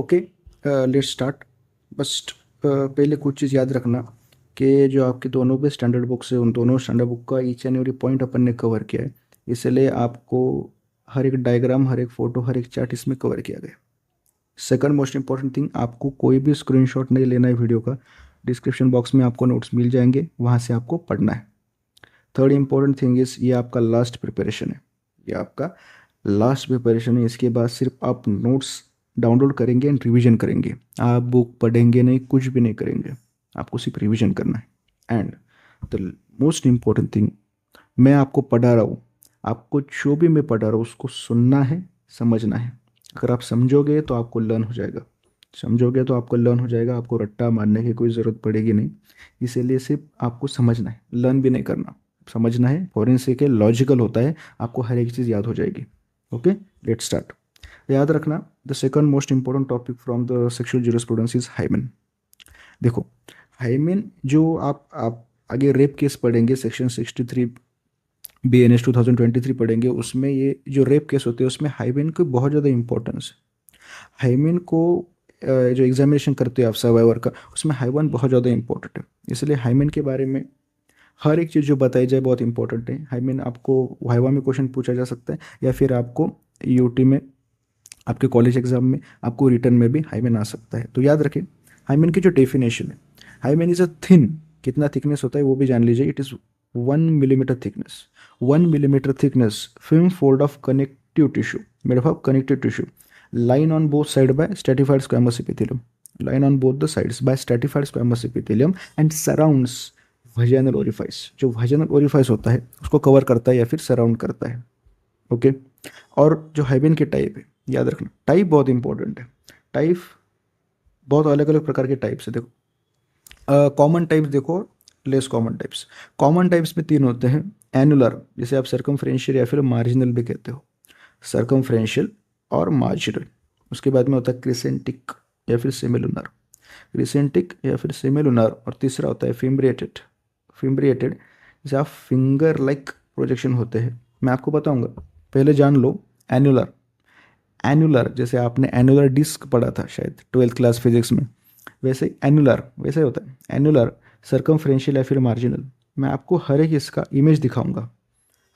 Okay, let's start. बस पहले कुछ चीज़ याद रखना कि जो आपके दोनों भी स्टैंडर्ड बुक्स है उन दोनों स्टैंडर्ड बुक का ईच एंड एवरी पॉइंट अपन ने कवर किया है। इसलिए आपको हर एक डायग्राम, हर एक फ़ोटो, हर एक चार्ट इसमें कवर किया गया है। सेकंड मोस्ट इंपॉर्टेंट थिंग, आपको कोई भी स्क्रीनशॉट नहीं लेना है वीडियो का। डिस्क्रिप्शन बॉक्स में आपको नोट्स मिल जाएंगे, वहाँ से आपको पढ़ना है। थर्ड इंपॉर्टेंट थिंग इज़ ये आपका लास्ट प्रिपरेशन है। ये आपका लास्ट प्रिपरेशन है। इसके बाद सिर्फ आप नोट्स डाउनलोड करेंगे एंड रिवीजन करेंगे। आप बुक पढ़ेंगे नहीं, कुछ भी नहीं करेंगे, आपको सिर्फ रिवीजन करना है। And the most important thing, मैं आपको पढ़ा रहा हूँ, आपको जो भी मैं पढ़ा रहा हूँ उसको सुनना है, समझना है। अगर आप समझोगे तो आपको लर्न हो जाएगा, समझोगे तो आपको लर्न हो जाएगा। आपको रट्टा मारने की कोई ज़रूरत पड़ेगी नहीं। इसीलिए सिर्फ आपको समझना है, लर्न भी नहीं करना, समझना है। फॉरेंसिक है, लॉजिकल होता है, आपको हर एक चीज़ याद हो जाएगी। Okay, let's start. याद रखना, the second most important topic from the sexual jurisprudence is hymen. देखो, हाइमेन जो आप आगे रेप केस पढ़ेंगे, सेक्शन 63 BNS 2023 पढ़ेंगे, उसमें ये जो रेप केस होते हैं उसमें हाइमेन की बहुत ज़्यादा इंपॉर्टेंस है। हाइमेन को जो एग्जामिनेशन करते हैं आप सर्वाइवर का, उसमें हाइमेन बहुत ज़्यादा इंपॉर्टेंट है। इसलिए हाइमेन के बारे में हर एक चीज़ जो बताई जाए बहुत इंपॉर्टेंट है। हाइमेन आपको वाइवा में क्वेश्चन पूछा जा सकता है, या फिर आपको यूटी में, आपके कॉलेज एग्जाम में, आपको रिटर्न में भी हाइमेन आ सकता है। तो याद रखें हाइमेन की जो डेफिनेशन है, हाइमेन इज अ थिन। कितना थिकनेस होता है वो भी जान लीजिए। It is 1 millimetre thickness. 1 millimetre thickness film fold of connective tissue, made of connective tissue, line on both sides by stratified squamous epithelium, line on both the sides by stratified squamous epithelium and surrounds vaginal orifice। जो vaginal orifice होता है उसको cover करता है या फिर surround करता है। ओके, और जो हाइमेन के टाइप है, याद रखना टाइप बहुत इंपॉर्टेंट है। टाइप बहुत अलग अलग प्रकार के टाइप्स है। देखो, कॉमन टाइप्स देखो, less common types. Common types में 3 होते हैं। एनुलर, जिसे आप सर्कमफ्रेंशियल या फिर मार्जिनल भी कहते हो, सर्कमफ्रेंशियल और मार्जिनल। उसके बाद में होता है क्रिसेंटिक या फिर सेमिलुनर, क्रिसेंटिक या फिर सेमिलुनर। और तीसरा होता है फिम्ब्रिएटेड। फिम्ब्रिएटेड जैसे आप फिंगर लाइक प्रोजेक्शन होते हैं, मैं आपको बताऊंगा। पहले जान लो एनुलर। एनुलर जैसे आपने एनुलर डिस्क पढ़ा था शायद 12th क्लास फिजिक्स में, वैसे ही एनुलर वैसे होता है। एनुलर, सर्कमफ्रेंशियल या फिर मार्जिनल। मैं आपको हर एक इसका इमेज दिखाऊंगा,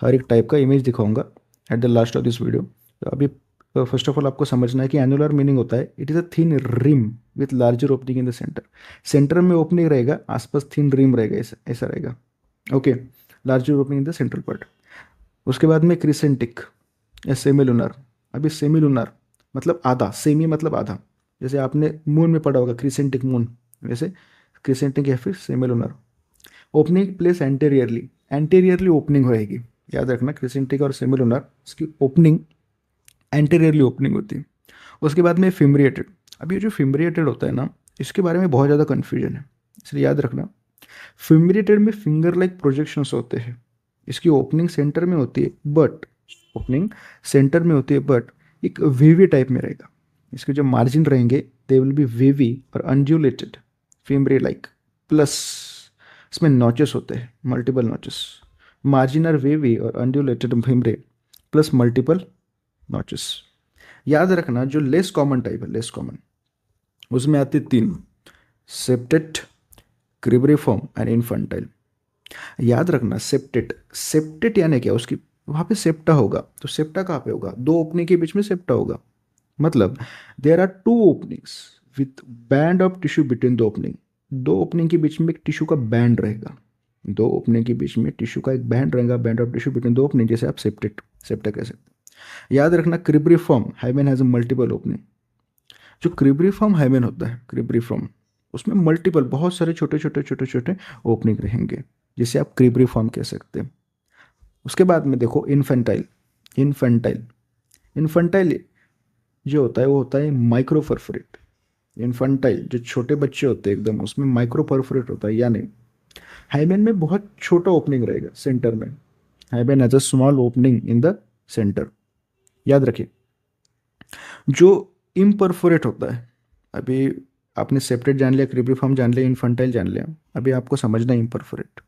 हर एक टाइप का इमेज दिखाऊंगा at the last of this video. तो अभी फर्स्ट ऑफ ऑल आपको समझना है कि एनुलर मीनिंग होता है it is a thin rim with larger opening in the centre. Centre में ओपनिंग रहेगा, आसपास थिन रिम रहेगा, ऐसा ऐसा रहेगा। Okay, larger opening in the central part. उसके बाद में क्रिसेंटिक या सेमिलुनर। अभी सेमिलुनर मतलब आधा, सेमी मतलब आधा। जैसे आपने मून में पढ़ा होगा क्रिसेंटिक मून, वैसे क्रिसेंटिक या फिर semilunar. Opening place anteriorly, anteriorly opening होएगी। याद रखना क्रिसेंटिक और सेमिलुनर, इसकी ओपनिंग एंटेरियरली ओपनिंग होती है। उसके बाद में फिम्ब्रिएटेड। अब ये जो फिम्ब्रिएटेड होता है ना, इसके बारे में बहुत ज़्यादा कन्फ्यूजन है, इसलिए याद रखना फिम्ब्रिएटेड में फिंगर लाइक प्रोजेक्शंस होते हैं। इसकी ओपनिंग सेंटर में होती है, बट ओपनिंग सेंटर में होती है बट एक वीवी टाइप में रहेगा। इसके जो मार्जिन रहेंगे दे विल बी वीवी और अनड्यूलेटेड, फिम्ब्री लाइक। प्लस इसमें नॉचेस होते हैं, multiple notches. Margin are wavy और undulated fimbriae plus multiple notches. याद रखना जो लेस कॉमन टाइप है, लेस कॉमन, उसमें आती 3, सेप्टेट, क्रिब्रिफॉर्म एंड इन्फेंटाइल। याद रखना सेप्टेट, सेप्टेट यानी क्या, उसकी वहाँ पे सेप्टा होगा। तो सेप्टा कहाँ पे होगा, 2 ओपनिंग के बीच में सेप्टा होगा। मतलब there are 2 openings with band of tissue between the opening. 2 opening के बीच में एक टिश्यू का बैंड रहेगा, 2 ओपनिंग के बीच में टिश्यू का एक बैंड रहेगा, band of tissue between the opening, जैसे आप सेप्टेट, सेप्टा कह सकते हैं। याद रखना cribriform hymen has a multiple opening. जो क्रिब्रिफॉर्म हाइमेन होता है, क्रिब्रिफॉर्म, उसमें मल्टीपल बहुत सारे छोटे छोटे छोटे छोटे ओपनिंग रहेंगे, जिसे आप क्रिब्रिफॉर्म कह सकते हैं। उसके बाद में देखो इन्फेंटाइल। इन्फेंटाइल, इन्फेंटाइल जो होता है वो होता है माइक्रो परफोरेट। इन्फेंटाइल जो छोटे बच्चे होते हैं एकदम, उसमें माइक्रो परफोरेट होता है, यानी हाइमेन में बहुत छोटा ओपनिंग रहेगा सेंटर में। Hymen has a small opening in the centre. याद रखिए जो इम्परफोरेट होता है, अभी आपने सेपरेट जान लिया, क्रिब्रिफॉर्म जान लिया, इन्फेंटाइल जान लिया, अभी आपको समझना है इम्परफोरेट।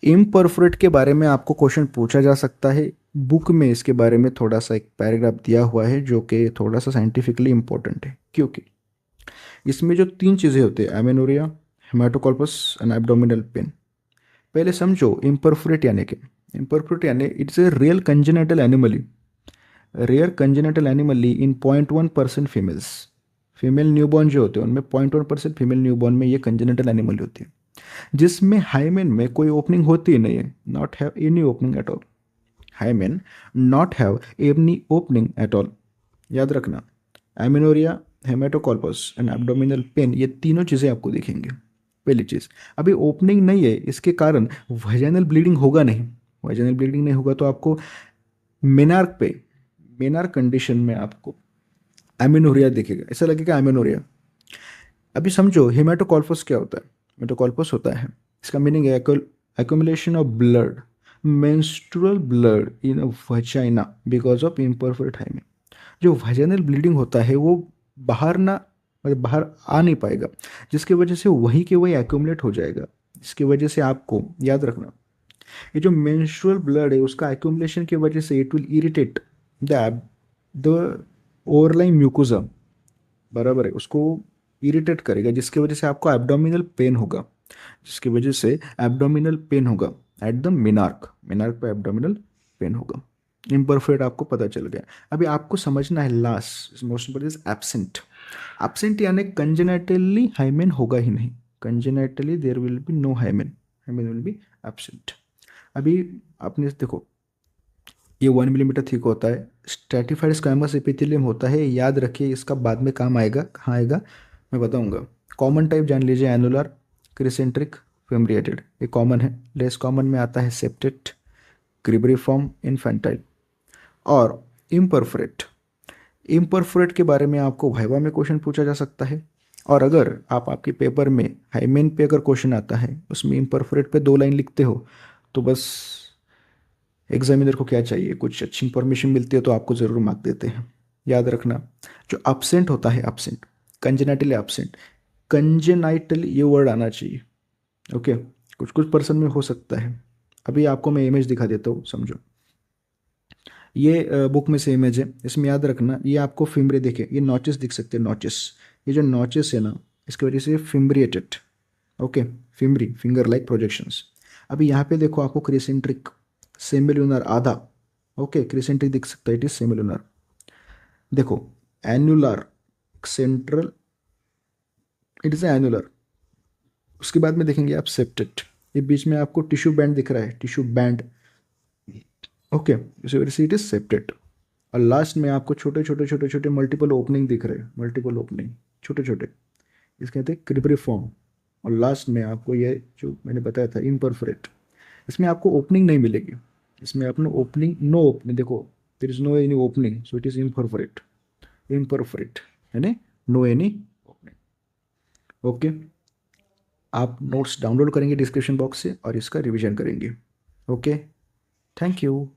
इम्परफोरेट के बारे में आपको क्वेश्चन पूछा जा सकता है बुक में इसके बारे में थोड़ा सा एक पैराग्राफ दिया हुआ है जो कि थोड़ा सा साइंटिफिकली इम्पोर्टेंट है, क्योंकि इसमें जो 3 चीज़ें होती है, amenorrhoea, haematocolpos and abdominal pain. पहले समझो इम्परफोरेट यानी कि, इम्परफोरेट यानी it's a real congenital anomaly, rare congenital anomaly in 0.1% females. Female newborn जो होते हैं उनमें 0.1% फीमेल न्यूबॉर्न में ये कंजेनिटल एनिमली होती है, जिसमें हाइमेन में कोई ओपनिंग होती ही नहीं है, not have any opening at all. Hymen not have any opening at all. याद रखना, एमिनोरिया, हेमेटोकॉल्पस एंड एब्डोमिनल पेन, ये तीनों चीज़ें आपको दिखेंगे। पहली चीज़, अभी ओपनिंग नहीं है, इसके कारण वजाइनल ब्लीडिंग होगा नहीं। वजाइनल ब्लीडिंग नहीं होगा तो आपको मेनार्क पे, मेनार्क कंडीशन में आपको एमिनोरिया दिखेगा, ऐसा लगेगा एमिनोरिया। अभी समझो हेमेटोकॉल्पस क्या होता है। हेमेटोकॉल्पस होता है, इसका मीनिंग है accumulation of blood, menstrual blood in a vagina because of imperfect hymen। जो vaginal bleeding होता है वो बाहर ना, मतलब बाहर आ नहीं पाएगा, जिसकी वजह से वही के वही एक्यूमुलेट हो जाएगा। इसकी वजह से आपको याद रखना, ये जो मेंस्ट्रुअल ब्लड है उसका एक्यूमुलेशन की वजह से it will irritate the overline mucosa, बराबर है, उसको इरिटेट करेगा, जिसकी वजह से आपको एब्डोमिनल पेन होगा, जिसकी वजह से एब्डोमिनल पेन होगा एट द मिनार्क, मिनार्क पे एब्डोमिनल पेन होगा। इम्परफेक्ट आपको पता चल गया। अभी आपको समझना है last most important is absent. Absent यानी कंजेनेटली हाइमेन होगा ही नहीं, congenitally there will be no hymen, hymen will be absent. अभी आपने देखो, ये 1 मिलीमीटर थिक होता है, स्ट्रेटिफाइड स्क्वैमस एपिथेलियम होता है, याद रखिए इसका बाद में काम आएगा, कहाँ आएगा मैं बताऊंगा। कॉमन टाइप जान लीजिए, एनुलर, क्रिसेंट्रिक, फेम्ब्रिएटेड, ये कॉमन है। लेस कॉमन में आता है सेप्टेट, क्रिब्रिफॉर्म, इन्फेंटाइल और इम्परफोरेट। इम्परफोरेट के बारे में आपको वाइवा में क्वेश्चन पूछा जा सकता है, और अगर आप आपके पेपर में हाइमेन पे अगर क्वेश्चन आता है उसमें इम्परफोरेट पे 2 लाइन लिखते हो तो बस एग्जामिनर को क्या चाहिए, कुछ अच्छी इंफॉर्मेशन मिलती है तो आपको ज़रूर मार्क देते हैं। याद रखना, जो अपसेंट होता है, अपसेंट, कंजेनाइटली अपसेंट, कंजेनाइटली ये वर्ड आना चाहिए, ओके। कुछ कुछ पर्सन में हो सकता है। अभी आपको मैं इमेज दिखा देता हूँ, समझो। ये बुक में से इमेज है, इसमें याद रखना ये आपको फिम्बरे देखे, ये नॉचेस दिख सकते हैं, नॉचेस, ये जो नॉचेस है ना इसकी वजह से fimbriated, okay, fimbriae, finger like projections. अभी यहाँ पे देखो आपको क्रिसेंट्रिक, सेमिलुनर आधा, ओके, क्रिसेंट्रिक दिख सकता है, इट इज सेमिलुनर। देखो annular, central, it is annular. उसके बाद में देखेंगे आप सेप्टेट, ये बीच में आपको टिश्यू बैंड दिख रहा है, टिश्यू बैंड, ओके, इस वजह से इट इज सेप्टेट। और लास्ट में आपको छोटे छोटे छोटे छोटे मल्टीपल ओपनिंग दिख रहे हैं, मल्टीपल ओपनिंग, छोटे छोटे, इसके कहते हैं क्रिब्रिफॉर्म। और लास्ट में आपको ये जो मैंने बताया था इम्परफोरेट, इसमें आपको ओपनिंग नहीं मिलेगी, इसमें आपने ओपनिंग, नो ओपनिंग, देखो there is no any opening, so it is imperforate, imperforate यानी नो एनी ओपनिंग, ओके। आप नोट्स डाउनलोड करेंगे डिस्क्रिप्शन बॉक्स से और इसका रिवीजन करेंगे, ओके। Thank you.